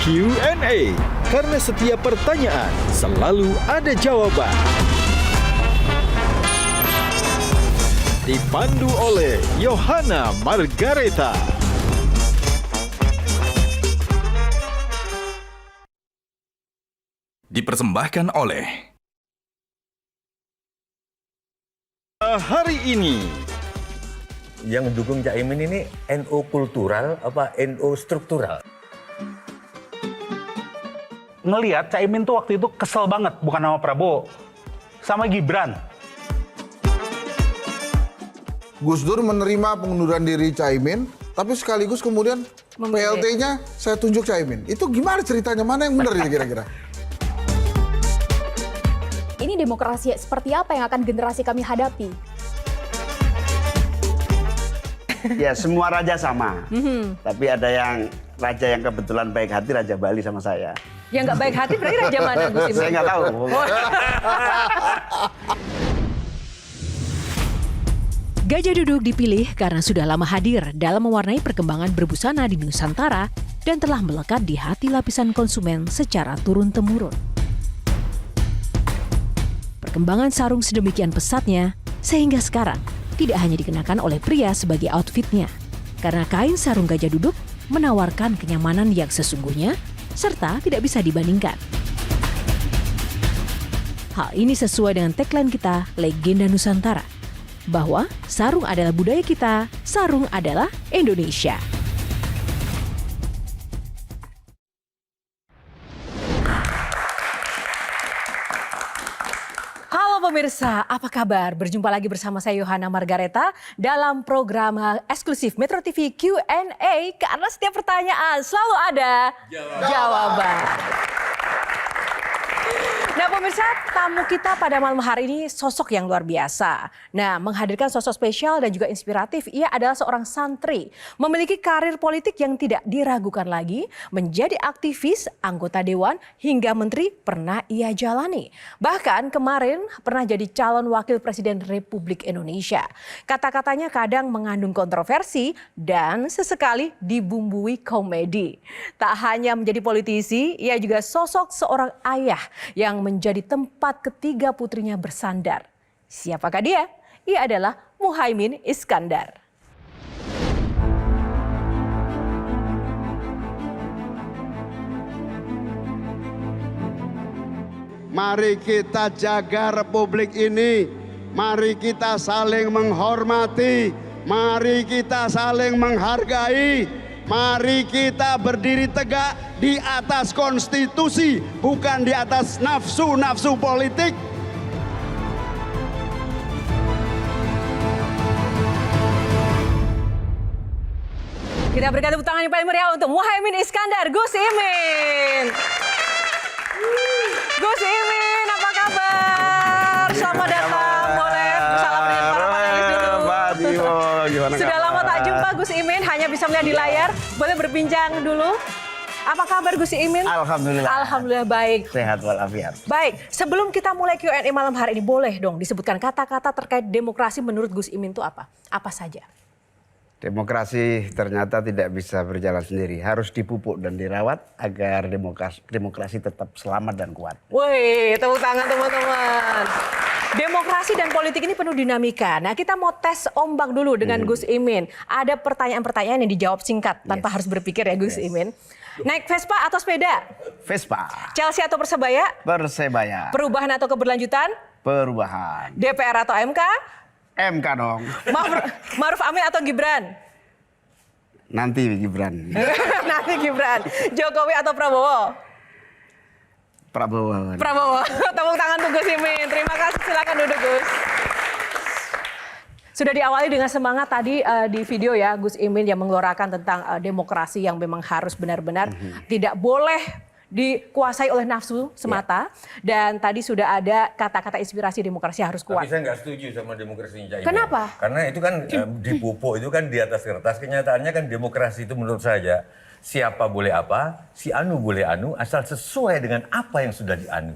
Q&A. Karena setiap pertanyaan selalu ada jawaban. Dipandu oleh Yohana Margareta. Dipersembahkan oleh Hari ini yang mendukung Cak Imin ini NU kultural apa NU struktural? Ngelihat Cak Imin tuh waktu itu kesel banget, bukan sama Prabowo, sama Gibran. Gus Dur menerima pengunduran diri Caimin, tapi sekaligus kemudian PLT-nya saya tunjuk Caimin. Itu gimana ceritanya? Mana yang benar ini kira-kira? Ini demokrasi seperti apa yang akan generasi kami hadapi? Ya semua raja sama, tapi ada yang raja yang kebetulan baik hati, Raja Bali sama saya. Yang nggak baik hati berarti raja mana, Gus Imin? Saya nggak tahu. Gajah Duduk dipilih karena sudah lama hadir dalam mewarnai perkembangan berbusana di Nusantara dan telah melekat di hati lapisan konsumen secara turun-temurun. Perkembangan sarung sedemikian pesatnya sehingga sekarang tidak hanya dikenakan oleh pria sebagai outfitnya, karena kain sarung Gajah Duduk menawarkan kenyamanan yang sesungguhnya serta tidak bisa dibandingkan. Hal ini sesuai dengan tagline kita, Legenda Nusantara, bahwa sarung adalah budaya kita, sarung adalah Indonesia. Halo pemirsa, apa kabar? Berjumpa lagi bersama saya Yohana Margareta dalam program eksklusif Metro TV Q&A, karena setiap pertanyaan selalu ada jawaban. Nah pemirsa, tamu kita pada malam hari ini sosok yang luar biasa. Nah, menghadirkan sosok spesial dan juga inspiratif, ia adalah seorang santri. Memiliki karir politik yang tidak diragukan lagi, menjadi aktivis, anggota dewan, hingga menteri pernah ia jalani. Bahkan kemarin pernah jadi calon wakil presiden Republik Indonesia. Kata-katanya kadang mengandung kontroversi dan sesekali dibumbui komedi. Tak hanya menjadi politisi, ia juga sosok seorang ayah yang menjadi tempat ketiga putrinya bersandar. Siapakah dia? Ia adalah Muhaimin Iskandar. Mari kita jaga Republik ini. Mari kita saling menghormati. Mari kita saling menghargai. Mari kita berdiri tegak di atas konstitusi, bukan di atas nafsu-nafsu politik. Kita berikan tepuk tangan yang paling meriah untuk Muhaimin Iskandar, Gus Imin. Gus Imin, apa kabar? Selamat datang, boleh bersalam dengan para panelis dulu. Sudah lama tak jumpa Gus Imin, hanya bisa melihat di layar. Boleh berbincang dulu. Apa kabar Gus Imin? Alhamdulillah. Alhamdulillah baik. Sehat walafiat. Baik, sebelum kita mulai Q&A malam hari ini, boleh dong disebutkan kata-kata terkait demokrasi menurut Gus Imin itu apa? Apa saja? Demokrasi ternyata tidak bisa berjalan sendiri. Harus dipupuk dan dirawat agar demokrasi tetap selamat dan kuat. Wih, tepuk tangan teman-teman. Demokrasi dan politik ini penuh dinamika. Nah, kita mau tes ombak dulu dengan Gus Imin. Ada pertanyaan-pertanyaan yang dijawab singkat tanpa harus berpikir ya Gus Imin. Naik Vespa atau sepeda? Vespa. Chelsea atau Persebaya? Persebaya. Perubahan atau keberlanjutan? Perubahan. DPR atau MK? MK dong. Maruf Amin atau Gibran? Nanti Gibran. Nanti Gibran. Jokowi atau Prabowo? Prabowo. Prabowo. Tepuk tangan untuk Gus Imin. Terima kasih, silakan duduk Gus. Sudah diawali dengan semangat tadi di video ya Gus Imin yang mengeluarkan tentang demokrasi yang memang harus benar-benar tidak boleh dikuasai oleh nafsu semata. Dan tadi sudah ada kata-kata inspirasi demokrasi harus kuat. Tapi saya nggak setuju sama demokrasinya Cak Imin. Kenapa? Karena itu kan dipupuk, itu kan di atas kertas. Kenyataannya kan demokrasi itu menurut saya siapa boleh apa, si anu boleh anu, asal sesuai dengan apa yang sudah dianu.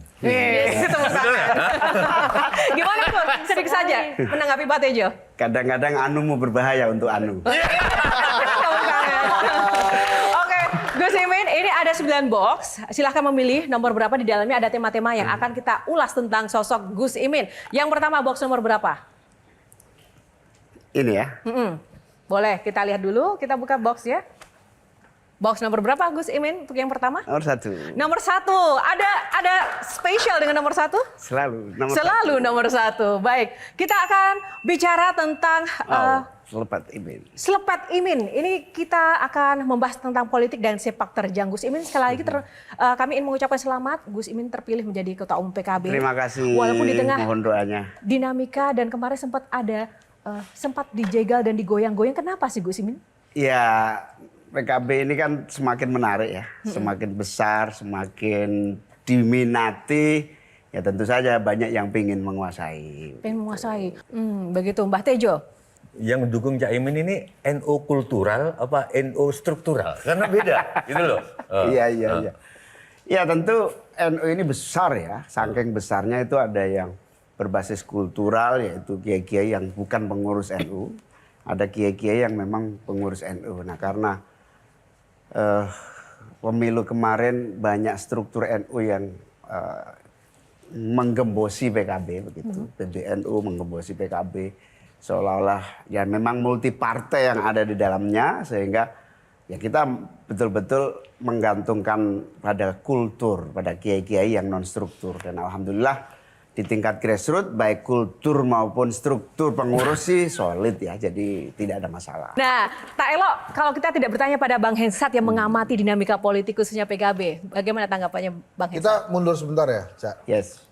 Gimana Gus? Sedikit saja menanggapi Pak Tejo. Kadang-kadang anu mau berbahaya untuk anu. Oke, Gus Imin, ini ada 9 box, silahkan memilih nomor berapa. Di dalamnya ada tema-tema yang akan kita ulas tentang sosok Gus Imin. Yang pertama, box nomor berapa? Ini ya. Boleh kita lihat dulu, kita buka box ya. Box nomor berapa Gus Imin untuk yang pertama? Nomor 1. Nomor 1, ada spesial dengan nomor 1? Selalu nomor Selalu nomor 1. Baik, kita akan bicara tentang Selepat Imin. Selepat Imin. Ini kita akan membahas tentang politik dan sepak terjang Gus Imin. Sekali lagi kami ingin mengucapkan selamat Gus Imin terpilih menjadi Ketua Umum PKB. Terima kasih. Walaupun di tengah mohon doanya. dinamika dan kemarin sempat dijegal dan digoyang-goyang. Kenapa sih Gus Imin? Ya, PKB ini kan semakin menarik ya, semakin besar, semakin diminati. Ya tentu saja banyak yang ingin menguasai. Pengen menguasai. Begitu Mbah Tejo. Yang mendukung Cak Imin ini NU kultural apa NU struktural? Karena beda, gitu loh. Iya. Ya tentu NU ini besar ya, saking besarnya itu ada yang berbasis kultural yaitu kiai-kiai yang bukan pengurus NU, ada kiai-kiai yang memang pengurus NU. Nah karena pemilu kemarin banyak struktur NU yang menggembosi PKB begitu, PBNU menggembosi PKB seolah-olah ya memang multi partai yang ada di dalamnya sehingga ya kita betul-betul menggantungkan pada kultur, pada kiai-kiai yang non struktur dan alhamdulillah di tingkat grassroots baik kultur maupun struktur pengurus sih solid ya, jadi tidak ada masalah. Nah, tak elok kalau kita tidak bertanya pada Bang Hensat yang mengamati dinamika politik khususnya PKB. Bagaimana tanggapannya Bang Hensat? Kita mundur sebentar ya, Cak. Yes.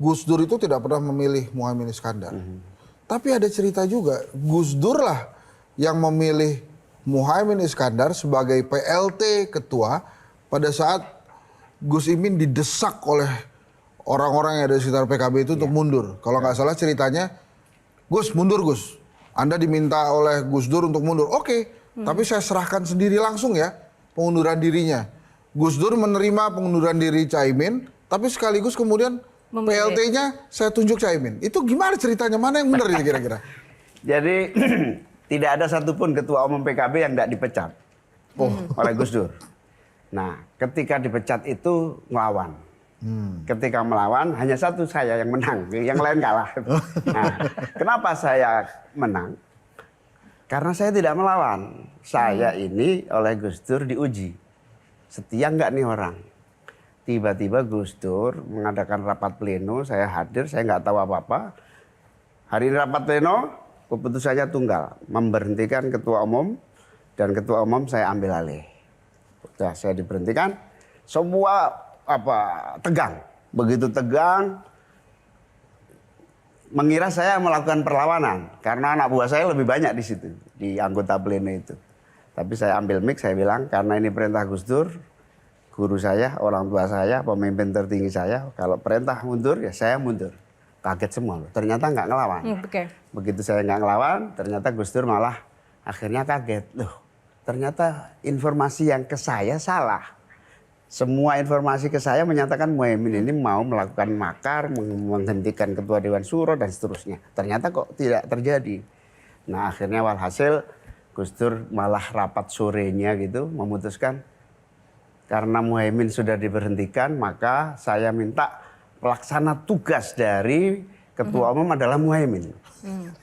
Gus Dur itu tidak pernah memilih Muhaimin Iskandar. Tapi ada cerita juga, Gus Dur lah yang memilih Muhaimin Iskandar sebagai PLT ketua pada saat Gus Imin didesak oleh orang-orang yang ada di sekitar PKB itu untuk mundur. Kalau nggak salah ceritanya, Gus mundur Gus. Anda diminta oleh Gus Dur untuk mundur. Oke, tapi saya serahkan sendiri langsung ya pengunduran dirinya. Gus Dur menerima pengunduran diri Caimin, tapi sekaligus kemudian PLT-nya saya tunjuk Caimin. Itu gimana ceritanya? Mana yang benar ini kira-kira? Jadi tidak ada satupun ketua umum PKB yang tidak dipecat oleh Gus Dur. Nah, ketika dipecat itu ngelawan. Ketika melawan hanya satu saya yang menang, yang lain kalah. Nah, kenapa saya menang? Karena saya tidak melawan. Saya ini oleh Gus Dur diuji. Setia nggak nih orang? Tiba-tiba Gus Dur mengadakan rapat pleno, saya hadir, saya nggak tahu apa-apa. Hari ini rapat pleno, keputusannya tunggal, memberhentikan ketua umum dan ketua umum saya ambil alih. Sudah saya diberhentikan, semua tegang, begitu tegang, mengira saya melakukan perlawanan karena anak buah saya lebih banyak di situ di anggota pleno itu. Tapi saya ambil mic, saya bilang karena ini perintah Gus Dur, guru saya, orang tua saya, pemimpin tertinggi saya, kalau perintah mundur ya saya mundur. Kaget semua loh, ternyata nggak ngelawan. Begitu saya nggak ngelawan, ternyata Gus Dur malah akhirnya kaget. Loh, ternyata informasi yang ke saya salah. Semua informasi ke saya menyatakan Muhaimin ini mau melakukan makar, menghentikan ketua Dewan Syuro dan seterusnya. Ternyata kok tidak terjadi. Nah akhirnya walhasil Gus Dur malah rapat sorenya gitu memutuskan karena Muhaimin sudah diberhentikan, maka saya minta pelaksana tugas dari ketua umum adalah Muhaimin.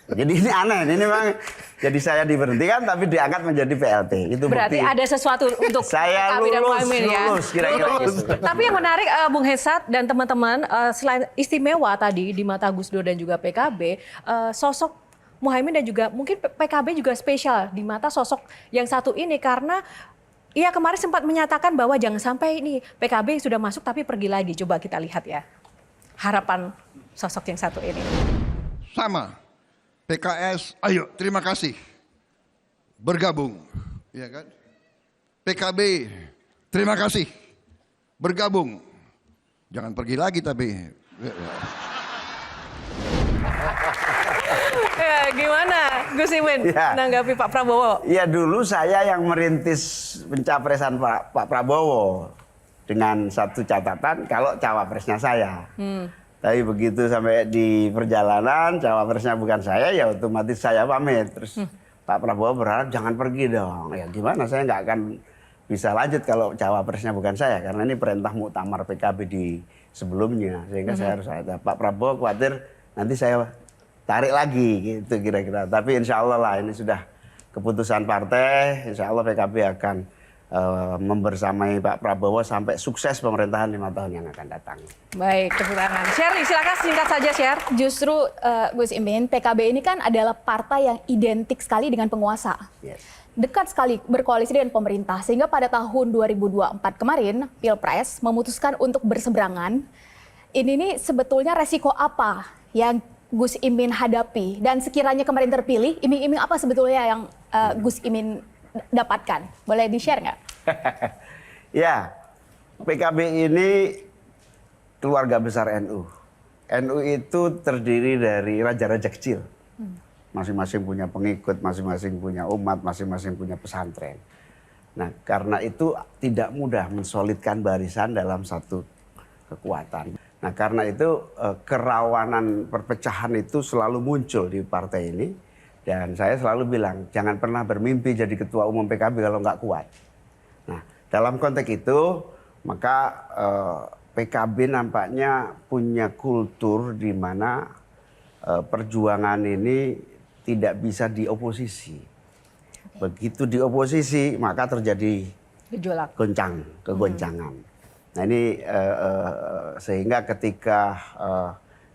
Jadi ini aneh, ini memang jadi saya diberhentikan tapi diangkat menjadi PLT. Itu berarti bukti. ada sesuatu untuk saya PKB dan Muhaimin ya. lulus, kira-kira gitu. Tapi yang menarik Bung Hensat dan teman-teman, selain istimewa tadi di mata Gus Dur dan juga PKB, sosok Muhaimin dan juga mungkin PKB juga spesial di mata sosok yang satu ini karena ia kemarin sempat menyatakan bahwa jangan sampai ini PKB sudah masuk tapi pergi lagi. Coba kita lihat ya harapan sosok yang satu ini. Sama, PKS, ayo terima kasih bergabung, ya kan? PKB, terima kasih bergabung, jangan pergi lagi tapi. Ya, gimana Gus Imin menanggapi Pak Prabowo? Ya dulu saya yang merintis pencapresan Pak Prabowo dengan satu catatan kalau cawapresnya saya. Tapi begitu sampai di perjalanan cawapresnya bukan saya ya otomatis saya pamit. Terus Pak Prabowo berharap jangan pergi dong. Ya gimana saya nggak akan bisa lanjut kalau cawapresnya bukan saya, karena ini perintah muktamar PKB di sebelumnya, sehingga saya harus ada. Pak Prabowo khawatir nanti saya tarik lagi gitu kira-kira. Tapi insya Allah lah ini sudah keputusan partai, insya Allah PKB akan membersamai Pak Prabowo sampai sukses pemerintahan 5 tahun yang akan datang. Baik, tepuk tangan. Share, silakan singkat saja share. Justru Gus Imin, PKB ini kan adalah partai yang identik sekali dengan penguasa. Yes. Dekat sekali berkoalisi dengan pemerintah, sehingga pada tahun 2024 kemarin, Pilpres memutuskan untuk berseberangan. Ini nih sebetulnya resiko apa yang Gus Imin hadapi? Dan sekiranya kemarin terpilih, iming-iming apa sebetulnya yang Gus Imin dapatkan? Boleh di-share nggak? Ya, PKB ini keluarga besar NU. NU itu terdiri dari raja-raja kecil. Masing-masing punya pengikut, masing-masing punya umat, masing-masing punya pesantren. Nah, karena itu tidak mudah mensolidkan barisan dalam satu kekuatan. Nah, karena itu kerawanan perpecahan itu selalu muncul di partai ini. Dan saya selalu bilang, jangan pernah bermimpi jadi ketua umum PKB kalau nggak kuat. Nah, dalam konteks itu, maka PKB nampaknya punya kultur di mana perjuangan ini tidak bisa dioposisi. Begitu dioposisi, maka terjadi Gejolak. kegoncangan. Nah ini sehingga ketika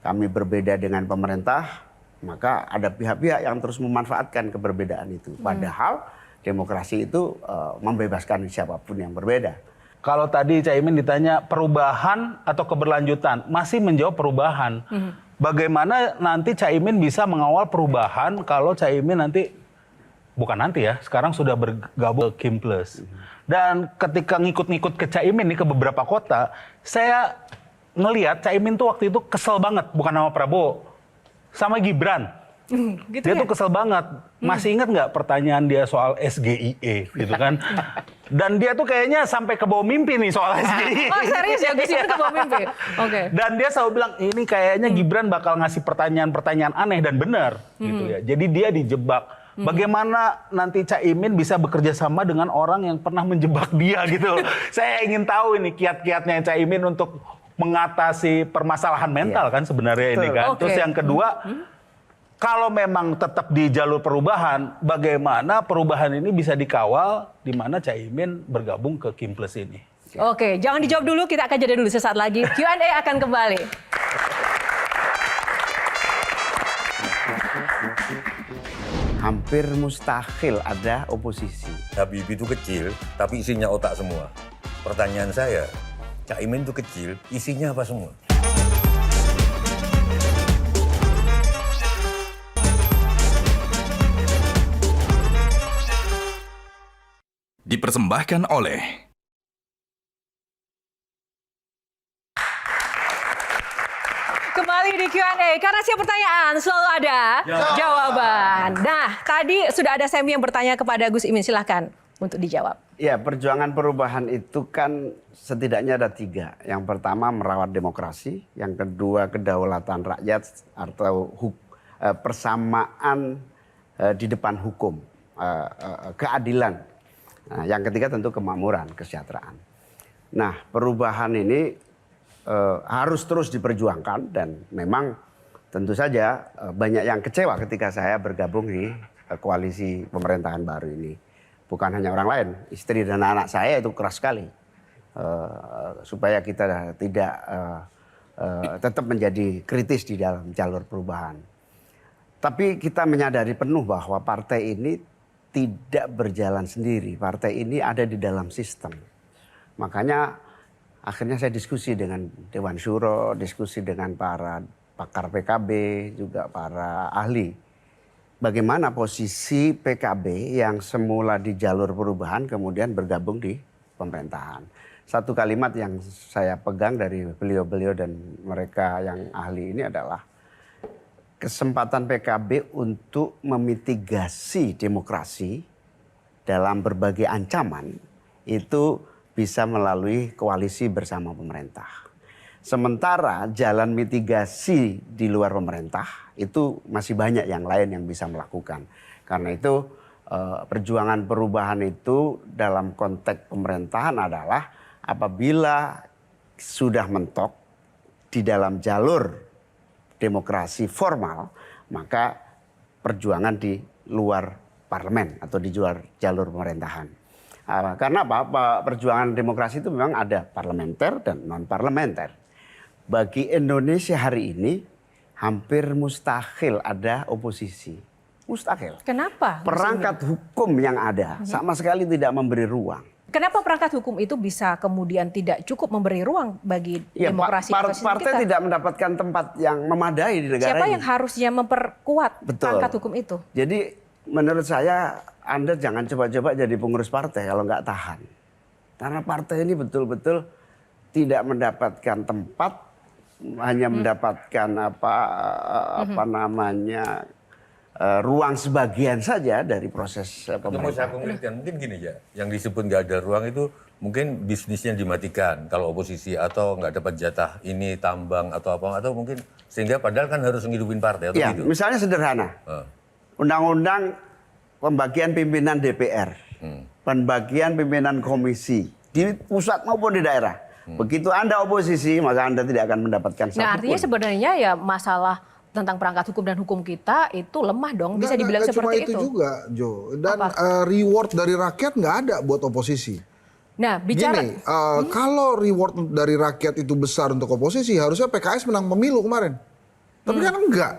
kami berbeda dengan pemerintah, maka ada pihak-pihak yang terus memanfaatkan keberbedaan itu. Padahal demokrasi itu membebaskan siapapun yang berbeda. Kalau tadi Caimin ditanya perubahan atau keberlanjutan, masih menjawab perubahan. Bagaimana nanti Caimin bisa mengawal perubahan kalau Caimin nanti, bukan nanti ya, sekarang sudah bergabung ke Kim Plus. Dan ketika ngikut-ngikut ke Caimin nih ke beberapa kota, saya ngelihat Caimin tuh waktu itu kesel banget, bukan sama Prabowo, sama Gibran. Gitu Dia ya? tuh kesel banget. Masih ingat nggak pertanyaan dia soal SGIE gitu kan? Dan dia tuh kayaknya sampai ke bawah mimpi nih soal SGIE. Oh serius ya, Gus Imin ke bawah mimpi? Oke. Dan dia selalu bilang ini kayaknya Gibran bakal ngasih pertanyaan-pertanyaan aneh dan benar gitu ya. Jadi dia dijebak. Bagaimana nanti Caimin bisa bekerja sama dengan orang yang pernah menjebak dia gitu. Saya ingin tahu ini kiat-kiatnya Caimin untuk mengatasi permasalahan mental kan sebenarnya ini kan. Oke. Terus yang kedua, kalau memang tetap di jalur perubahan, bagaimana perubahan ini bisa dikawal di mana Caimin bergabung ke Kim Plus ini? Oke, jangan dijawab dulu, kita akan jeda dulu sesaat lagi. Q&A akan kembali. Hampir mustahil ada oposisi. Habibie itu kecil, tapi isinya otak semua. Pertanyaan saya, Caimin itu kecil, isinya apa semua? Dipersembahkan oleh Kembali di Q&A, karena setiap pertanyaan selalu ada jawaban. Nah, tadi sudah ada Semi yang bertanya kepada Gus Imin, silahkan untuk dijawab. Ya, perjuangan perubahan itu kan setidaknya ada 3. Yang pertama merawat demokrasi, yang kedua kedaulatan rakyat atau persamaan di depan hukum, keadilan. Nah, yang ketiga tentu kemakmuran, kesejahteraan. Nah, perubahan ini harus terus diperjuangkan dan memang tentu saja banyak yang kecewa ketika saya bergabung di koalisi pemerintahan baru ini. Bukan hanya orang lain, istri dan anak saya itu keras sekali supaya kita tidak tetap menjadi kritis di dalam jalur perubahan. Tapi kita menyadari penuh bahwa partai ini tidak berjalan sendiri. Partai ini ada di dalam sistem. Makanya akhirnya saya diskusi dengan Dewan Syuro, diskusi dengan para pakar PKB, juga para ahli. Bagaimana posisi PKB yang semula di jalur perubahan kemudian bergabung di pemerintahan. Satu kalimat yang saya pegang dari beliau-beliau dan mereka yang ahli ini adalah kesempatan PKB untuk memitigasi demokrasi dalam berbagai ancaman itu bisa melalui koalisi bersama pemerintah. Sementara jalan mitigasi di luar pemerintah itu masih banyak yang lain yang bisa melakukan. Karena itu perjuangan perubahan itu dalam konteks pemerintahan adalah apabila sudah mentok di dalam jalur demokrasi formal, maka perjuangan di luar parlemen atau di luar jalur pemerintahan. Karena apa? Perjuangan demokrasi itu memang ada parlementer dan non parlementer. Bagi Indonesia hari ini hampir mustahil ada oposisi. Mustahil. Kenapa? Perangkat hukum yang ada sama sekali tidak memberi ruang. Kenapa perangkat hukum itu bisa kemudian tidak cukup memberi ruang bagi demokrasi partai kita? tidak mendapatkan tempat yang memadai di negara Siapa ini. yang harusnya memperkuat perangkat hukum itu? Jadi menurut saya Anda jangan coba-coba jadi pengurus partai kalau nggak tahan. Karena partai ini betul-betul tidak mendapatkan tempat, hanya mendapatkan ruang sebagian saja dari proses Mau saya pemerintahan. konkretkan, mungkin gini ya, yang disebut nggak ada ruang itu mungkin bisnisnya dimatikan kalau oposisi atau nggak dapat jatah ini tambang atau apa, atau mungkin sehingga padahal kan harus menghidupin partai atau Ya, gitu. misalnya sederhana, undang-undang pembagian pimpinan DPR, pembagian pimpinan komisi di pusat maupun di daerah. Begitu Anda oposisi, maka Anda tidak akan mendapatkan Nah, artinya satupun. sebenarnya ya masalah tentang perangkat hukum dan hukum kita itu lemah dong, bisa dibilang Nggak seperti cuma itu juga, Jo. Dan reward dari rakyat nggak ada buat oposisi. Nah, bicara Gini, kalau reward dari rakyat itu besar untuk oposisi, harusnya PKS menang pemilu kemarin. Tapi kan enggak.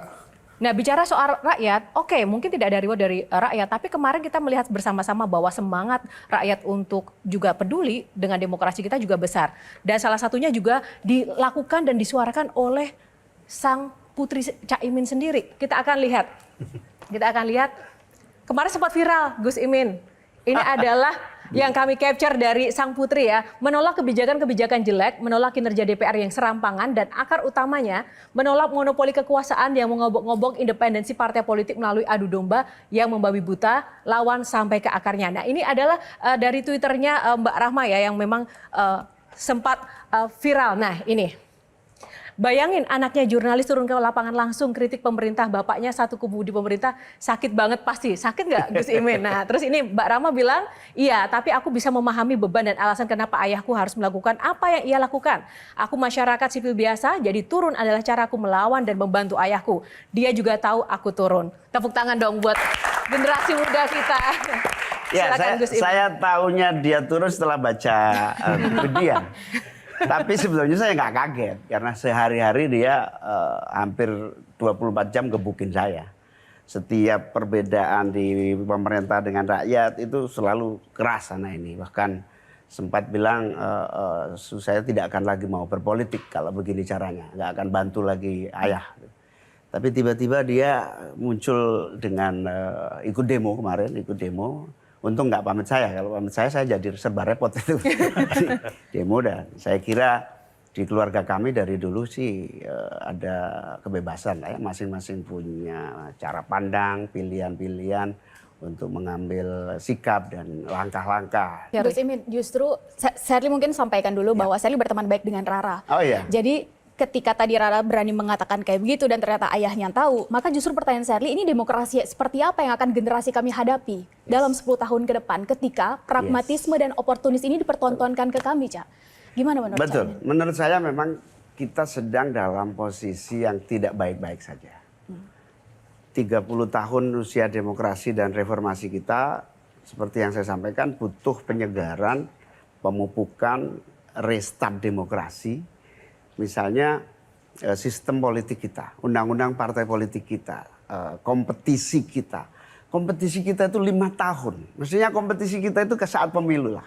Nah, bicara soal rakyat, oke, mungkin tidak ada reward dari rakyat, tapi kemarin kita melihat bersama-sama bahwa semangat rakyat untuk juga peduli dengan demokrasi kita juga besar. Dan salah satunya juga dilakukan dan disuarakan oleh sang Putri Caimin sendiri. Kita akan lihat. Kemarin sempat viral Gus Imin. Ini adalah yang kami capture dari sang putri ya. Menolak kebijakan-kebijakan jelek, menolak kinerja DPR yang serampangan, dan akar utamanya menolak monopoli kekuasaan yang mengobok-ngobok independensi partai politik melalui adu domba yang membabi buta lawan sampai ke akarnya. Nah, ini adalah dari Twitternya Mbak Rahma ya, yang memang sempat viral. Nah, ini. Bayangin anaknya jurnalis turun ke lapangan langsung kritik pemerintah, bapaknya satu kubu di pemerintah, sakit banget pasti. Sakit nggak Gus Imin? Nah, terus ini Mbak Rama bilang, iya tapi aku bisa memahami beban dan alasan kenapa ayahku harus melakukan apa yang ia lakukan. Aku masyarakat sipil biasa, jadi turun adalah caraku melawan dan membantu ayahku. Dia juga tahu aku turun. Tepuk tangan dong buat generasi muda kita. Ya, Silakan Gus Imin. saya tahunya dia turun setelah baca Budian. Tapi sebetulnya saya nggak kaget karena sehari-hari dia hampir 24 jam gebukin saya. Setiap perbedaan di pemerintah dengan rakyat itu selalu keras sana ini. Bahkan sempat bilang saya tidak akan lagi mau berpolitik kalau begini caranya, nggak akan bantu lagi ayah. Tapi tiba-tiba dia muncul dengan ikut demo kemarin, Untung nggak pamit saya, kalau pamit saya jadi serba repot itu. Demo, dan saya kira di keluarga kami dari dulu sih ada kebebasan lah ya, masing-masing punya cara pandang, pilihan-pilihan untuk mengambil sikap dan langkah-langkah. Gus Imin, justru Sherly mungkin sampaikan dulu bahwa Sherly berteman baik dengan Rara. Oh iya. Jadi ketika tadi Rara berani mengatakan kayak begitu dan ternyata ayahnya tahu, maka justru pertanyaan Sherly, ini demokrasi seperti apa yang akan generasi kami hadapi dalam 10 tahun ke depan ketika pragmatisme dan oportunis ini dipertontonkan ke kami, Cak? Gimana menurut Betul. Cak? Menurut saya memang kita sedang dalam posisi yang tidak baik-baik saja. 30 tahun usia demokrasi dan reformasi kita, seperti yang saya sampaikan, butuh penyegaran, pemupukan, restart demokrasi. Misalnya sistem politik kita, undang-undang partai politik kita, kompetisi kita. Kompetisi kita itu 5 tahun. Mestinya kompetisi kita itu ke saat pemilu lah.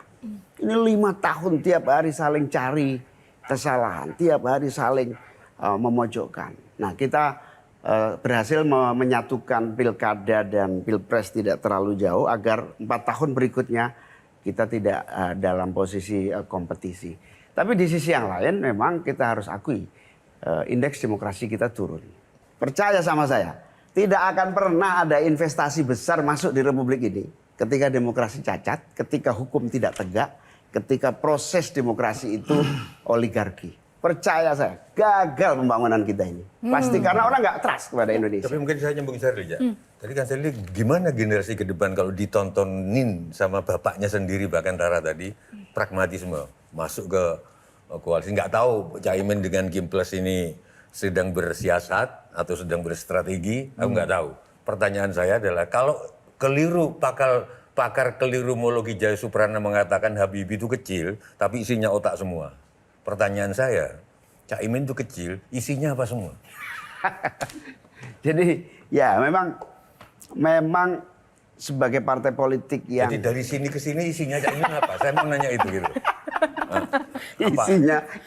Ini 5 tahun tiap hari saling cari kesalahan, tiap hari saling memojokkan. Nah, kita berhasil menyatukan pilkada dan pilpres tidak terlalu jauh agar 4 tahun berikutnya kita tidak dalam posisi kompetisi. Tapi di sisi yang lain memang kita harus akui indeks demokrasi kita turun. Percaya sama saya, tidak akan pernah ada investasi besar masuk di Republik ini ketika demokrasi cacat, ketika hukum tidak tegak, ketika proses demokrasi itu oligarki. percaya saya, gagal pembangunan kita ini. Pasti karena orang nggak trust kepada Indonesia. Tapi mungkin saya nyambung Sherly ya. Tadi kan Sherly gimana generasi ke depan kalau ditontonin sama bapaknya sendiri bahkan Rara tadi pragmatisme masuk ke koalisi, nggak tahu Caimin dengan Kim Plus ini sedang bersiasat atau sedang berstrategi, aku nggak tahu. Pertanyaan saya adalah kalau keliru pakar keliruologi Jaya Suprana mengatakan Habibie itu kecil tapi isinya otak semua. Pertanyaan saya, Caimin itu kecil, isinya apa semua? Jadi ya memang sebagai partai politik yang Jadi dari sini ke sini isinya Caimin apa? Saya mau nanya itu gitu.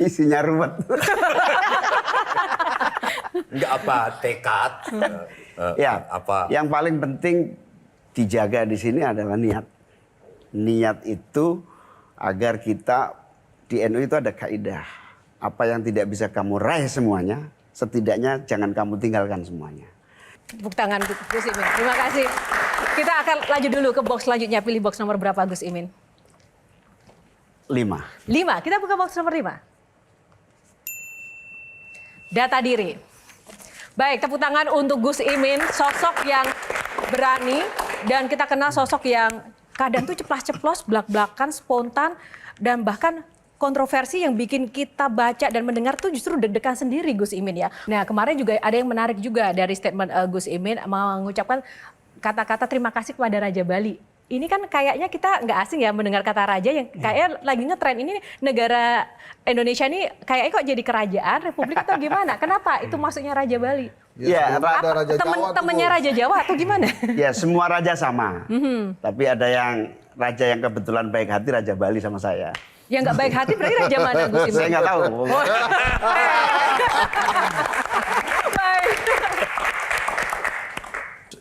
isinya ruwet. Enggak apa tekad? Ya, apa? Yang paling penting dijaga di sini adalah niat. Niat itu agar kita di NU itu ada kaidah. Apa yang tidak bisa kamu raih semuanya, setidaknya jangan kamu tinggalkan semuanya. Tepuk tangan Gus Imin. Terima kasih. Kita akan lanjut dulu ke box selanjutnya. Pilih box nomor berapa Gus Imin? 5. 5. Kita buka box nomor 5. Data diri. Baik, tepuk tangan untuk Gus Imin, sosok yang berani dan kita kenal sosok yang kadang tuh ceplas-ceplos, belak-belakan, spontan dan bahkan kontroversi yang bikin kita baca dan mendengar tuh justru deg-degan sendiri Gus Imin ya. Nah kemarin juga ada yang menarik juga dari statement Gus Imin mengucapkan kata-kata terima kasih kepada Raja Bali. Ini kan kayaknya kita nggak asing ya mendengar kata raja yang kayak lagi ngetren ini negara Indonesia ini kayaknya kok jadi kerajaan republik atau gimana? Kenapa itu maksudnya Raja Bali? Ya, ada Raja Jawa temennya Raja Jawa atau gimana? Ya semua raja sama. Tapi ada yang raja yang kebetulan baik hati Raja Bali sama saya. Yang nggak baik hati berarti Raja mana Gus Imin? Saya nggak tahu. Baik.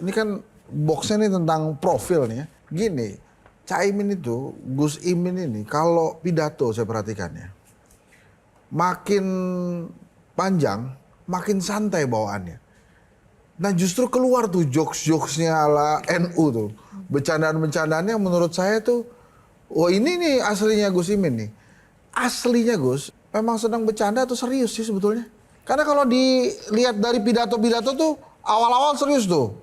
Ini kan boxnya nih tentang profil nih ya. Gini, Caimin itu, Gus Imin ini kalau pidato saya perhatikan ya. Makin panjang, makin santai bawaannya. Nah justru keluar tuh jokes-jokesnya ala NU tuh. Bercandaan-bercandaannya menurut saya tuh, oh ini nih aslinya Gus Imin nih. Aslinya Gus, memang sedang bercanda atau serius sih sebetulnya? Karena kalau dilihat dari pidato-pidato tuh, awal-awal serius tuh.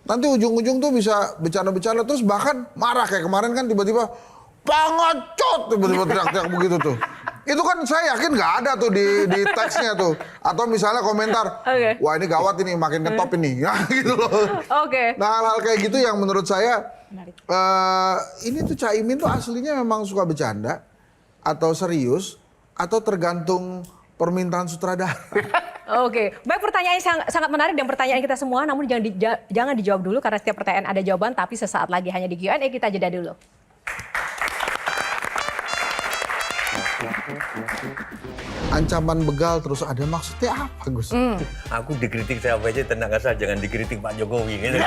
Nanti ujung-ujung tuh bisa bercanda-bercanda terus bahkan marah kayak kemarin kan tiba-tiba pengecut tiba-tiba teriak-teriak begitu tuh. Itu kan saya yakin nggak ada tuh di teksnya tuh. Atau misalnya komentar, wah ini gawat ini makin ketop ini. Nah gitu loh. Nah hal-hal kayak gitu yang menurut saya ini tuh Caimin tuh aslinya memang suka bercanda atau serius atau tergantung permintaan sutradara. Oke, baik pertanyaan yang sangat menarik dan pertanyaan kita semua, namun jangan dijawab dulu karena setiap pertanyaan ada jawaban, tapi sesaat lagi hanya di Q&A kita jeda dulu. Ancaman begal terus ada maksudnya apa Gus? Aku dikritik siapa aja tenang asal jangan dikritik Pak Jokowi. Gitu.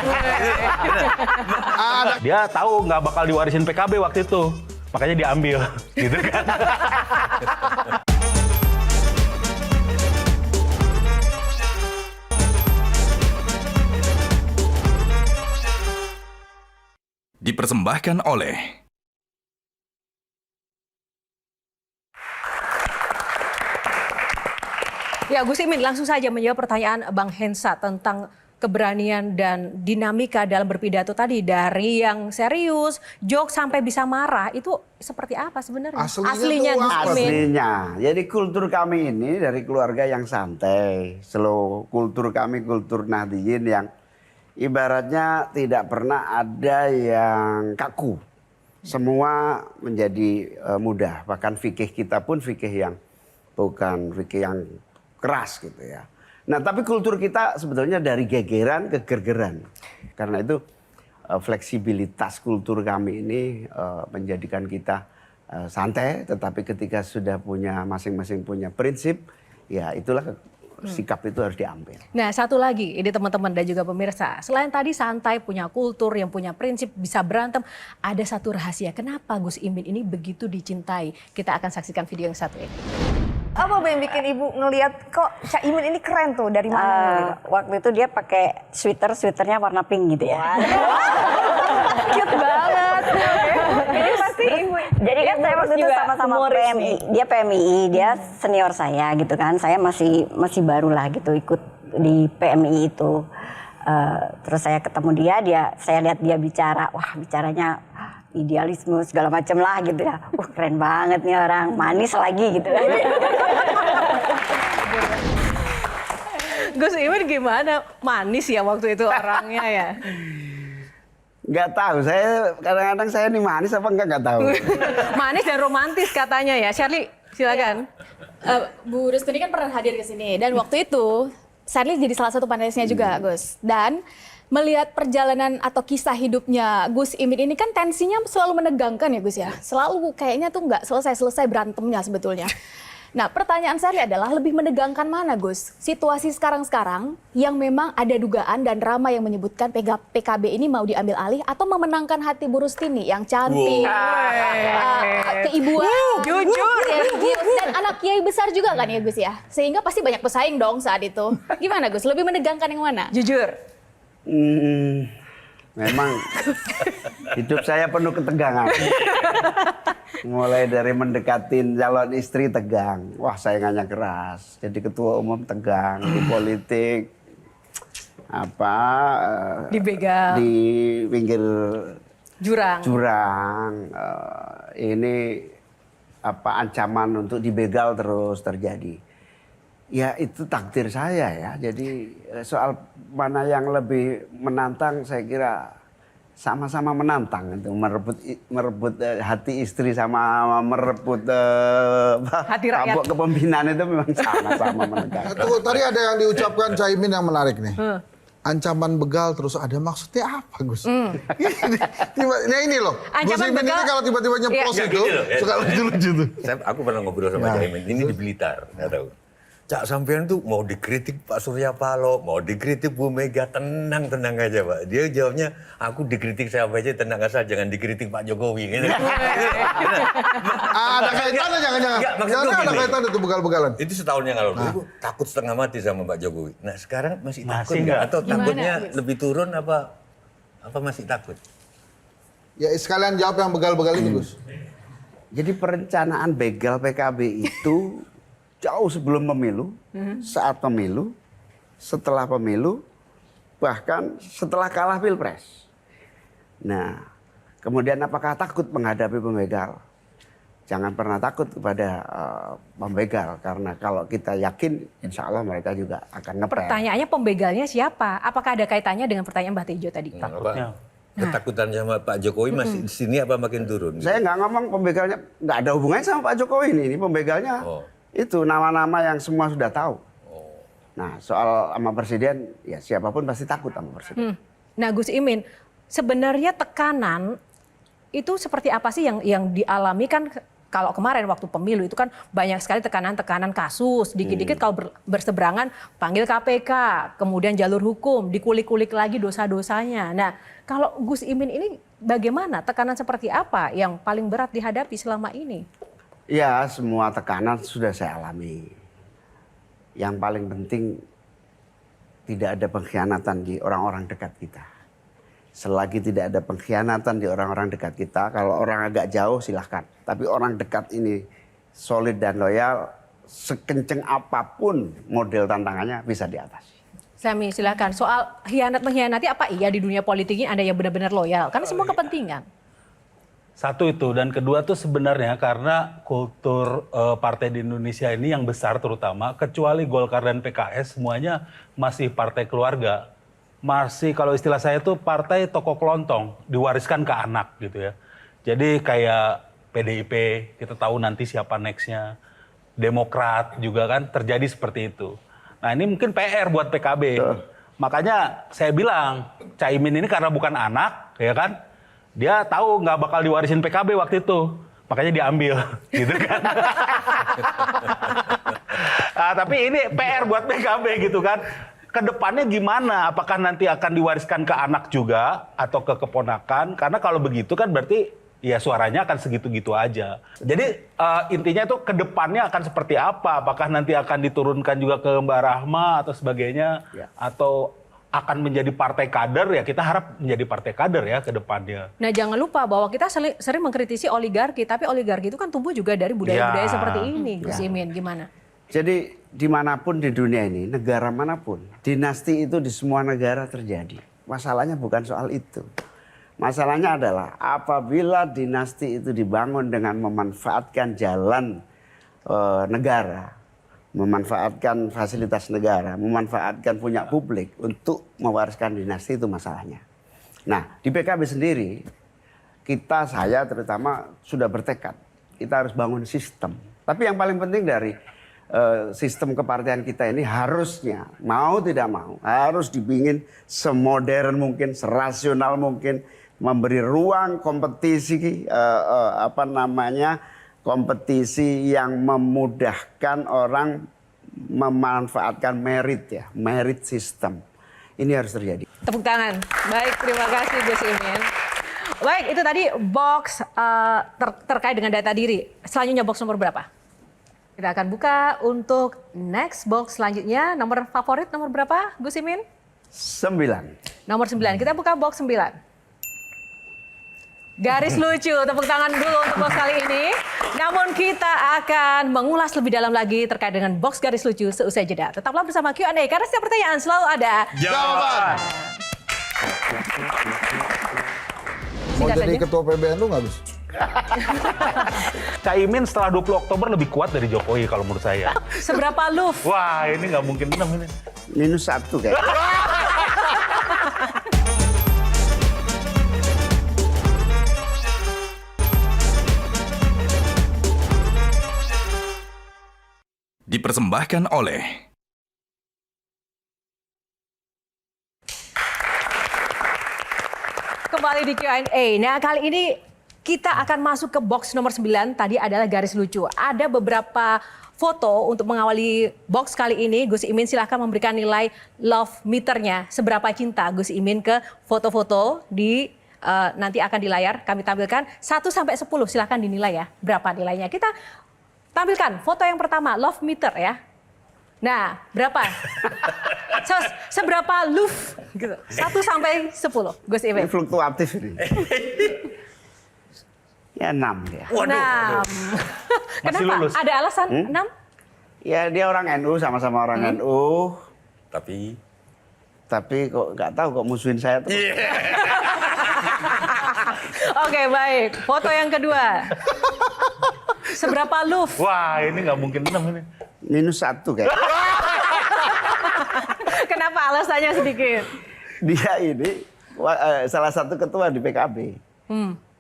Dia tahu nggak bakal diwarisin PKB waktu itu, makanya diambil, gitu kan? Dipersembahkan oleh Ya Gus Imin langsung saja menjawab pertanyaan Bang Hensa tentang keberanian dan dinamika dalam berpidato tadi dari yang serius, joke sampai bisa marah itu seperti apa sebenarnya? Aslinya Gus Imin. Aslinya. Jadi kultur kami ini dari keluarga yang santai, slow. Kultur kami kultur Nahdliyin yang ibaratnya tidak pernah ada yang kaku. Semua menjadi mudah. Bahkan fikih kita pun fikih yang bukan fikih yang keras gitu ya. Nah tapi kultur kita sebetulnya dari gegeran ke gergeran. Karena itu fleksibilitas kultur kami ini menjadikan kita santai. Tetapi ketika sudah punya masing-masing punya prinsip, ya itulah sikap itu harus diambil. Nah satu lagi, ini teman-teman dan juga pemirsa. Selain tadi santai, punya kultur, yang punya prinsip, bisa berantem. Ada satu rahasia, kenapa Gus Imin ini begitu dicintai? Kita akan saksikan video yang satu ini. Apa yang bikin ibu ngelihat kok Caimin ini keren tuh, dari mana? Waktu itu dia pakai sweaternya warna pink gitu ya. Cute banget. Ini pas pasti ibu. Jadi kan saya waktu itu sama-sama PMI. Dia PMI, dia senior saya gitu kan. Saya masih baru lah gitu ikut di PMI itu. Terus saya ketemu saya lihat dia bicara, wah bicaranya idealisme segala macam lah gitu ya. Keren banget nih orang, manis lagi gitu kan. Gus Imin gimana? Manis ya waktu itu orangnya ya? Nggak tahu, saya kadang-kadang saya ini manis apa nggak tahu. Manis dan romantis katanya ya. Shirley, silakan. Bu Rustuni kan pernah hadir ke sini dan waktu itu Shirley jadi salah satu panelisnya juga, Gus. Dan melihat perjalanan atau kisah hidupnya Gus Imin ini kan tensinya selalu menegangkan ya, Gus ya. Selalu kayaknya tuh nggak selesai-selesai berantemnya sebetulnya. Nah, pertanyaan saya adalah lebih menegangkan mana, Gus? Situasi sekarang-sekarang yang memang ada dugaan dan ramai yang menyebutkan PKB ini mau diambil alih atau memenangkan hati Bu Rustini yang cantik, keibuan, jujur, dan anak kiai besar juga kan ya, Gus ya? Sehingga pasti banyak pesaing dong saat itu. Gimana, Gus? Lebih menegangkan yang mana? Jujur. Memang hidup saya penuh ketegangan. Mulai dari mendekatin calon istri tegang. Wah, saingannya keras. Jadi ketua umum tegang di politik. Dibegal. Di pinggir jurang. Ini ancaman untuk dibegal terus terjadi. Ya itu takdir saya ya. Jadi soal mana yang lebih menantang saya kira sama-sama menantang itu merebut hati istri sama merebut hati rakyat. tabok kepemimpinan itu memang sama-sama menegangkan. Tadi ada yang diucapkan Caimin yang menarik nih. Ancaman begal terus ada maksudnya apa, Gus? Nah ini loh, Gus Imin ini kalau tiba-tiba nyeplos itu suka lucu-lucu tuh. Aku pernah ngobrol sama Caimin, ini di Blitar, nggak tahu. Cak sampean tuh mau dikritik Pak Surya Paloh, mau dikritik Bu Mega, tenang aja Pak. Dia jawabnya, aku dikritik siapa aja tenang asal jangan dikritik Pak Jokowi. Gitu. Ada kaitannya jangan-jangan. Jangan ada kaitannya itu begal-begalan. Itu setahun yang lalu, aku takut setengah mati sama Pak Jokowi. Nah sekarang masih takut nggak? Atau takutnya lebih turun apa masih takut? Ya sekalian jawab yang begal-begal itu, Gus. Jadi perencanaan begal PKB itu jauh sebelum pemilu, saat pemilu, setelah pemilu, bahkan setelah kalah Pilpres. Nah, kemudian apakah takut menghadapi pembegal? Jangan pernah takut kepada pembegal, karena kalau kita yakin, insya Allah mereka juga akan ngepel. Pertanyaannya pembegalnya siapa? Apakah ada kaitannya dengan pertanyaan Mbak Tejo tadi? Takutnya. Ketakutan sama Pak Jokowi masih di sini apa makin turun? Saya nggak ngomong pembegalnya, nggak ada hubungannya sama Pak Jokowi ini pembegalnya. Itu nama-nama yang semua sudah tahu. Nah, soal sama presiden, ya siapapun pasti takut sama presiden. Nah, Gus Imin, sebenarnya tekanan itu seperti apa sih yang dialami kan kalau kemarin waktu pemilu itu kan banyak sekali tekanan-tekanan kasus, dikit-dikit kalau berseberangan panggil KPK, kemudian jalur hukum, dikulik-kulik lagi dosa-dosanya. Nah, kalau Gus Imin ini bagaimana? Tekanan seperti apa yang paling berat dihadapi selama ini? Ya, semua tekanan sudah saya alami. Yang paling penting tidak ada pengkhianatan di orang-orang dekat kita. Selagi tidak ada pengkhianatan di orang-orang dekat kita, kalau orang agak jauh silahkan. Tapi orang dekat ini solid dan loyal, sekenceng apapun model tantangannya bisa diatasi. Sami, silakan. Soal mengkhianati apa iya di dunia politik ini ada yang benar-benar loyal? Karena semua kepentingan. Satu itu, dan kedua tuh sebenarnya karena kultur partai di Indonesia ini yang besar terutama, kecuali Golkar dan PKS semuanya masih partai keluarga. Masih kalau istilah saya tuh partai toko kelontong, diwariskan ke anak gitu ya. Jadi kayak PDIP, kita tahu nanti siapa nextnya. Demokrat juga kan terjadi seperti itu. Nah ini mungkin PR buat PKB. Makanya saya bilang, Caimin ini karena bukan anak, ya kan? Dia tahu nggak bakal diwarisin PKB waktu itu, makanya diambil, gitu kan. Tapi ini PR buat PKB gitu kan. Kedepannya gimana? Apakah nanti akan diwariskan ke anak juga atau ke keponakan? Karena kalau begitu kan berarti ya suaranya akan segitu-gitu aja. Jadi intinya itu kedepannya akan seperti apa? Apakah nanti akan diturunkan juga ke Mbak Rahma atau sebagainya? Atau akan menjadi partai kader, ya kita harap menjadi partai kader ya ke depannya. Nah, jangan lupa bahwa kita sering mengkritisi oligarki, tapi oligarki itu kan tumbuh juga dari budaya-budaya seperti ini. Gus Imin, gimana? Jadi dimanapun di dunia ini, negara manapun, dinasti itu di semua negara terjadi. Masalahnya bukan soal itu. Masalahnya adalah apabila dinasti itu dibangun dengan memanfaatkan jalan negara, memanfaatkan fasilitas negara, memanfaatkan punya publik untuk mewariskan dinasti, itu masalahnya. Nah, di PKB sendiri, saya terutama sudah bertekad, kita harus bangun sistem. Tapi yang paling penting dari sistem kepartian kita ini harusnya, mau tidak mau, harus dibikin semodern mungkin, serasional mungkin, memberi ruang kompetisi, kompetisi yang memudahkan orang memanfaatkan merit ya, merit system. Ini harus terjadi. Tepuk tangan. Baik, terima kasih Gus Imin. Baik, itu tadi box terkait dengan data diri. Selanjutnya box nomor berapa? Kita akan buka untuk next box selanjutnya. Nomor favorit nomor berapa Gus Imin? 9. Nomor 9. Kita buka box 9. Garis lucu, tepuk tangan dulu untuk box kali ini. Namun kita akan mengulas lebih dalam lagi terkait dengan box garis lucu seusai jeda. Tetaplah bersama Q&A karena setiap pertanyaan selalu ada jawaban. Mau jadi ketua PBNU nggak, Gus? Caimin setelah 20 Oktober lebih kuat dari Jokowi kalau menurut saya. Seberapa love? Wah, ini nggak mungkin menang ini. -1 kayak. Dipersembahkan oleh kembali di Q&A. Nah, kali ini kita akan masuk ke box nomor 9. Tadi adalah garis lucu. Ada beberapa foto untuk mengawali box kali ini. Gus Imin silahkan memberikan nilai love meternya. Seberapa cinta Gus Imin ke foto-foto di nanti akan di layar kami tampilkan. 1 sampai 10 silahkan dinilai ya. Berapa nilainya? Kita tampilkan foto yang pertama, love meter ya. Nah, berapa? Seberapa love? Gitu. 1 sampai 10, Gus Imin. Ini fluktuatif ini. Ya 6 dia. 6. Kenapa? lulus. Ada alasan 6? Ya dia orang NU, sama-sama orang NU. Tapi kok nggak tahu kok musuhin saya tuh. Oke, baik. Foto yang kedua. Seberapa love? Wah, ini nggak mungkin menang ini. -1 kayak. Kenapa alasannya sedikit? Dia ini salah satu ketua di PKB.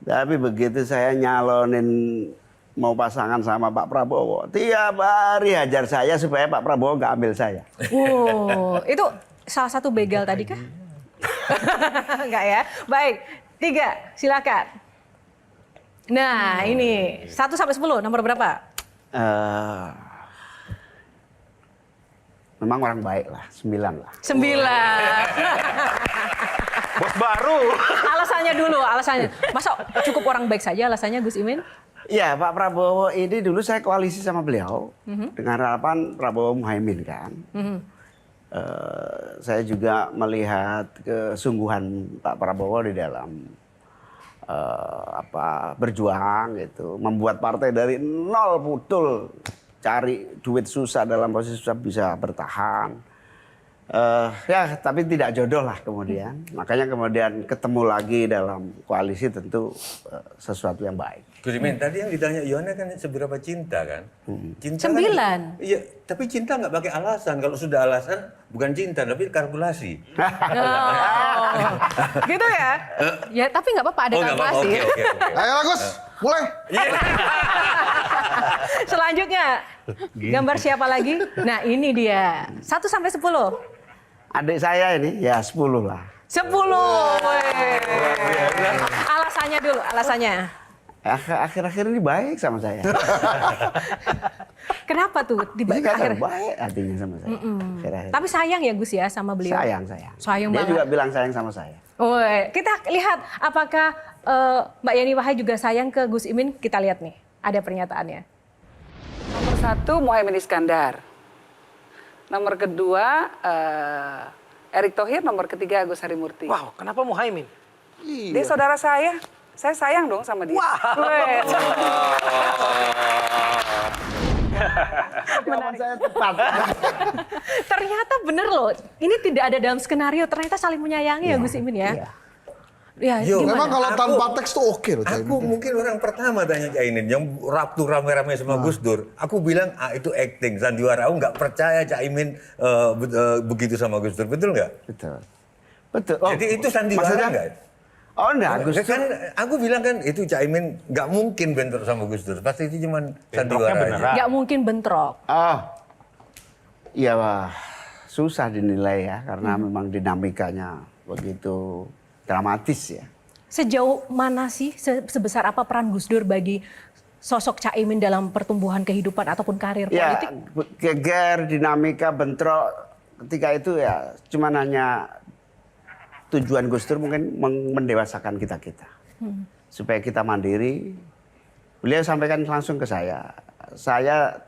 Tapi begitu saya nyalonin mau pasangan sama Pak Prabowo, tiap hari hajar saya supaya Pak Prabowo nggak ambil saya. Itu salah satu begal tadi kah? Enggak ya? Baik, 3, silakan. Nah, ini 1 sampai 10, nomor berapa? Memang orang baik lah, 9 lah. 9. Bos baru. Alasannya dulu, alasannya. Masa cukup orang baik saja alasannya Gus Imin? Ya, Pak Prabowo ini dulu saya koalisi sama beliau dengan harapan Prabowo Muhaimin kan. Saya juga melihat kesungguhan Pak Prabowo di dalam berjuang gitu, membuat partai dari nol putul, cari duit susah, dalam posisi susah bisa bertahan. Ya, tapi tidak jodoh lah kemudian. Makanya kemudian ketemu lagi dalam koalisi tentu sesuatu yang baik. Gus Imin, tadi yang ditanya Yohana kan seberapa cinta kan? Cinta 9. Kan, iya, tapi cinta nggak pakai alasan. Kalau sudah alasan bukan cinta, tapi kalkulasi. Gitu ya? Ya, tapi nggak apa-apa ada kalkulasi. Oke. Ayo Gus, mulai. Selanjutnya, gambar siapa lagi? Nah, ini dia. 1 sampai 10. Adik saya ini ya 10 lah. 10. Alasannya dulu, alasannya. Akhir-akhir ini baik sama saya. Kenapa tuh? Akhir baik artinya sama saya. Akhir-akhir. Tapi sayang ya Gus ya sama beliau. Sayang. Sayang Dia banget. juga bilang sayang sama saya. Kita lihat apakah Mbak Yeni Wahid juga sayang ke Gus Imin. Kita lihat nih, ada pernyataannya. Nomor 1 Muhaimin Iskandar. Nomor kedua Erick Thohir, nomor ketiga Agus Harimurti. Wow, kenapa Muhaimin? Dia saudara saya sayang dong sama dia. Jawaban saya tepat. Ternyata bener loh, ini tidak ada dalam skenario, ternyata saling menyayangi ya Gus Imin ya. Ya, memang kalau tanpa teks tuh oke loh. Aku mungkin orang pertama tanya Caimin yang waktu rame-rame sama Gus Dur. Aku bilang itu acting, sandiwara. Aku nggak percaya Caimin begitu sama Gus Dur, betul nggak? Betul. Betul. Oh, jadi itu sandiwara nggak? Oh enggak, Gus Dur. Kan aku bilang kan itu Caimin nggak mungkin bentrok sama Gus Dur. Pasti itu cuma sandiwara aja. Nggak mungkin bentrok. Oh, iya susah dinilai ya karena memang dinamikanya begitu dramatis ya. Sejauh mana sih, sebesar apa peran Gus Dur bagi sosok Caimin dalam pertumbuhan kehidupan ataupun karir politik? Ya, geger, dinamika, bentrok ketika itu ya cuma hanya tujuan Gus Dur mungkin mendewasakan kita-kita. Supaya kita mandiri. Beliau sampaikan langsung ke saya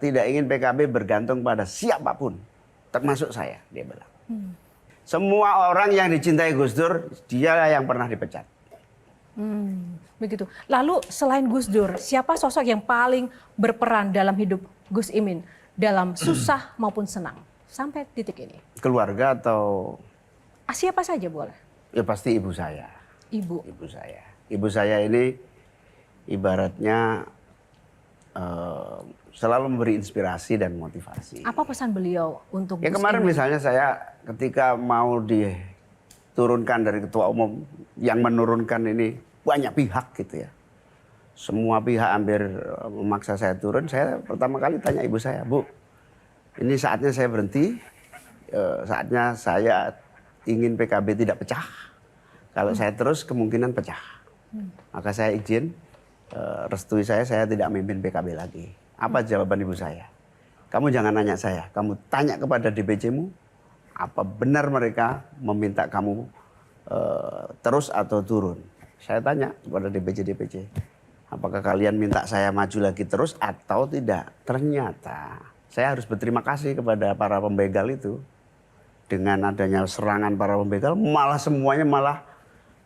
tidak ingin PKB bergantung pada siapapun, termasuk saya, dia bilang. Semua orang yang dicintai Gus Dur, dia yang pernah dipecat. Begitu. Lalu selain Gus Dur, siapa sosok yang paling berperan dalam hidup Gus Imin dalam susah maupun senang sampai titik ini? Keluarga atau? Siapa saja boleh. Ya pasti ibu saya. Ibu saya. Ibu saya ini ibaratnya selalu memberi inspirasi dan motivasi. Apa pesan beliau untuk ya Gus kemarin Imin? Misalnya saya ketika mau diturunkan dari ketua umum, yang menurunkan ini banyak pihak gitu ya. Semua pihak hampir memaksa saya turun. Saya pertama kali tanya ibu saya, Bu, ini saatnya saya berhenti, saatnya saya ingin PKB tidak pecah. Kalau saya terus kemungkinan pecah. Maka saya izin, restui saya tidak memimpin PKB lagi. Apa jawaban ibu saya? Kamu jangan nanya saya, kamu tanya kepada DPC-mu, apa benar mereka meminta kamu terus atau turun? Saya tanya kepada DPC, apakah kalian minta saya maju lagi terus atau tidak? Ternyata saya harus berterima kasih kepada para pembegal itu. Dengan adanya serangan para pembegal, semuanya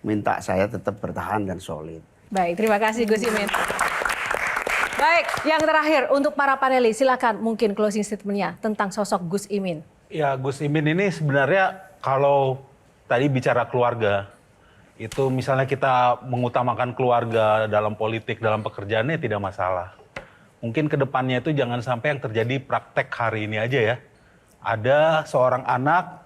minta saya tetap bertahan dan solid. Baik, terima kasih Gus Imin. Baik, yang terakhir untuk para panelis, silakan mungkin closing statement-nya tentang sosok Gus Imin. Ya, Gus Imin ini sebenarnya kalau tadi bicara keluarga, itu misalnya kita mengutamakan keluarga dalam politik, dalam pekerjaannya tidak masalah. Mungkin ke depannya itu jangan sampai yang terjadi praktek hari ini aja ya. Ada seorang anak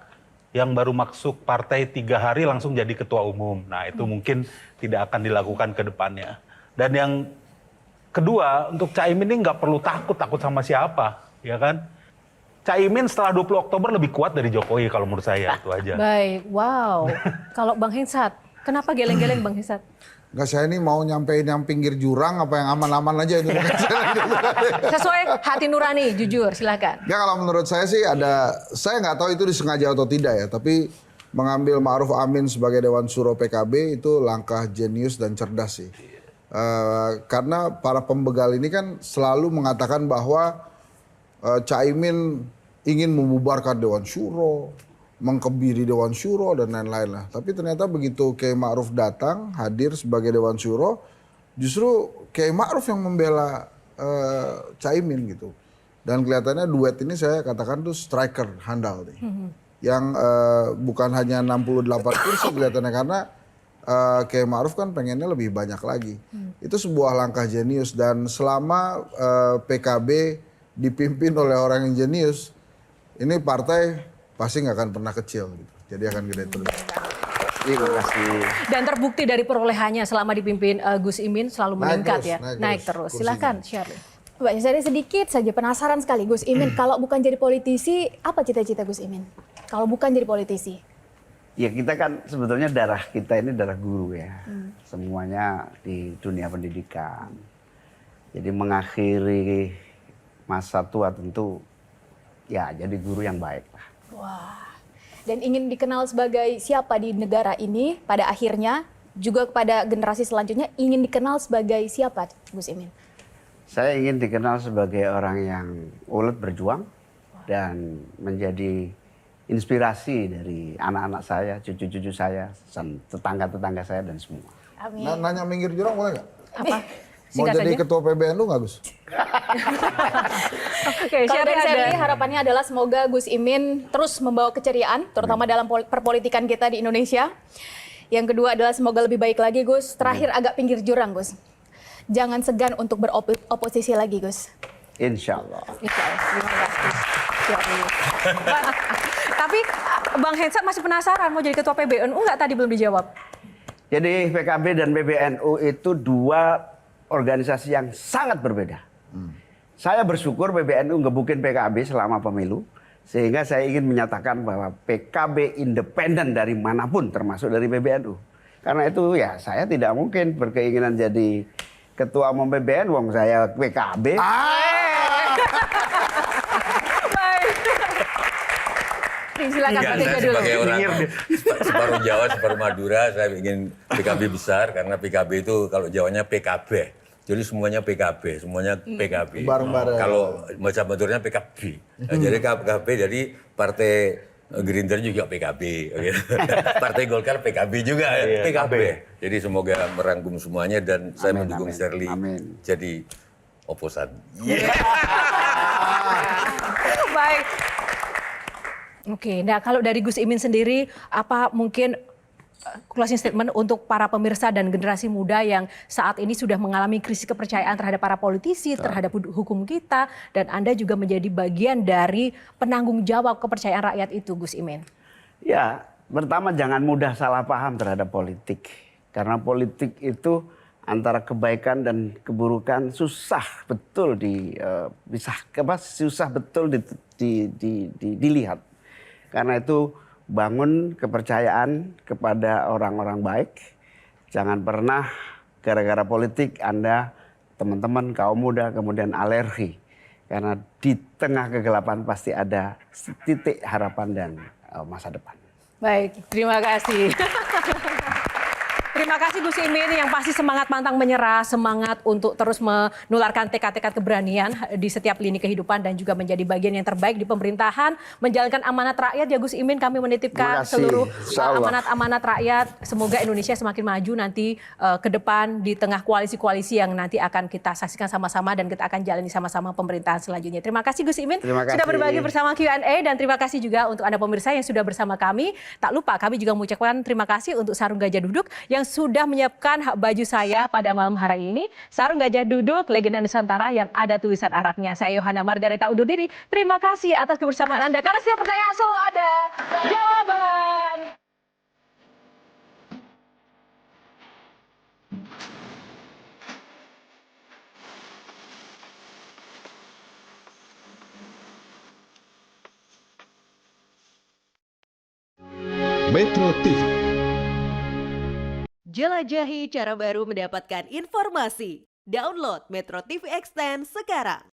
yang baru masuk partai 3 hari langsung jadi ketua umum. Nah itu mungkin tidak akan dilakukan ke depannya. Dan yang kedua, untuk Caimin ini nggak perlu takut sama siapa, ya kan? Caimin setelah 20 Oktober lebih kuat dari Jokowi kalau menurut saya, itu aja. Baik, wow. Kalau Bang Hensat, kenapa geleng-geleng Bang Hensat? Enggak, saya ini mau nyampein yang pinggir jurang apa yang aman-aman aja ini. Sesuai hati nurani, jujur, silakan. Ya kalau menurut saya sih saya nggak tahu itu disengaja atau tidak ya, tapi mengambil Ma'ruf Amin sebagai Dewan Syuro PKB itu langkah jenius dan cerdas sih. Karena para pembegal ini kan selalu mengatakan bahwa Caimin ingin membubarkan Dewan Syuro, mengkebiri Dewan Syuro dan lain-lain lah. Tapi ternyata begitu Kiai Ma'ruf datang hadir sebagai Dewan Syuro, justru Kiai Ma'ruf yang membela Caimin gitu. Dan kelihatannya duet ini saya katakan tuh striker handal nih. Yang bukan hanya 68 kursi kelihatannya karena Kiai Ma'ruf kan pengennya lebih banyak lagi. Itu sebuah langkah jenius dan selama PKB dipimpin oleh orang yang jenius, ini partai pasti nggak akan pernah kecil gitu. Jadi akan gede terus. Terima kasih. Dan terbukti dari perolehannya selama dipimpin Gus Imin selalu meningkat ya. Naik terus. Silakan Shirley. Mbak, saya sedikit saja penasaran sekali Gus Imin. Kalau bukan jadi politisi, apa cita-cita Gus Imin? Kalau bukan jadi politisi? Ya kita kan sebetulnya darah kita ini darah guru ya. Semuanya di dunia pendidikan. Jadi mengakhiri masa tua tentu ya jadi guru yang baik lah. Wah. Dan ingin dikenal sebagai siapa di negara ini pada akhirnya juga kepada generasi selanjutnya ingin dikenal sebagai siapa Gus Imin? Saya ingin dikenal sebagai orang yang ulet berjuang dan menjadi inspirasi dari anak-anak saya, cucu-cucu saya, tetangga-tetangga saya dan semua. Amin. Nanya minggir jurang boleh nggak? Apa? Mau Singkat jadi saja. ketua PBNU nggak Gus? Oke, Kalau Sherly dari ada. Sherly, harapannya adalah semoga Gus Imin terus membawa keceriaan, terutama dalam perpolitikan kita di Indonesia. Yang kedua adalah semoga lebih baik lagi, Gus. Terakhir agak pinggir jurang, Gus. Jangan segan untuk beroposisi lagi, Gus. Insya Allah. Insya Allah. Terima kasih. Sherly. Tapi Bang Hensat masih penasaran mau jadi ketua PBNU nggak, tadi belum dijawab. Jadi PKB dan PBNU itu dua organisasi yang sangat berbeda. Saya bersyukur PBNU ngebukin PKB selama pemilu, sehingga saya ingin menyatakan bahwa PKB independen dari manapun, termasuk dari PBNU. Karena itu ya saya tidak mungkin berkeinginan jadi ketua umum PBNU, wong saya PKB. Silakan Pak Enggak, Tejo saya dulu. sebagai orang separuh Jawa, separuh Madura, saya ingin PKB besar karena PKB itu kalau Jawanya PKB. Jadi semuanya PKB, semuanya PKB. Bareng-bareng. Kalau macam Maduranya PKB. Nah, jadi PKB, jadi Partai Gerindra juga PKB. Partai Golkar PKB juga, PKB. Jadi semoga merangkum semuanya dan saya mendukung Sherly jadi oposan. Baik. Oke, nah kalau dari Gus Imin sendiri, apa mungkin closing statement untuk para pemirsa dan generasi muda yang saat ini sudah mengalami krisis kepercayaan terhadap para politisi, terhadap hukum kita, dan Anda juga menjadi bagian dari penanggung jawab kepercayaan rakyat itu, Gus Imin? Ya, pertama jangan mudah salah paham terhadap politik. Karena politik itu antara kebaikan dan keburukan susah betul dilihat. Karena itu bangun kepercayaan kepada orang-orang baik. Jangan pernah gara-gara politik Anda, teman-teman kaum muda kemudian alergi. Karena di tengah kegelapan pasti ada titik harapan dan masa depan. Baik, terima kasih. Terima kasih Gus Imin yang pasti semangat pantang menyerah, semangat untuk terus menularkan tekad-tekad keberanian di setiap lini kehidupan dan juga menjadi bagian yang terbaik di pemerintahan, menjalankan amanat rakyat ya Gus Imin. Kami menitipkan seluruh amanat-amanat rakyat. Semoga Indonesia semakin maju nanti ke depan di tengah koalisi-koalisi yang nanti akan kita saksikan sama-sama dan kita akan jalani sama-sama pemerintahan selanjutnya. Terima kasih Gus Imin sudah berbagi bersama Q&A dan terima kasih juga untuk Anda pemirsa yang sudah bersama kami. Tak lupa kami juga mengucapkan terima kasih untuk Sarung Gajah Duduk yang sudah menyiapkan baju saya pada malam hari ini. Sarung Gajah Duduk, legenda Nusantara yang ada tulisan Arabnya. Saya Yohana Margareta undur diri. Terima kasih atas kebersamaan Anda. Karena setiap pertanyaan selalu ada jawaban. Metro TV. Jelajahi cara baru mendapatkan informasi. Download Metro TV Extend sekarang.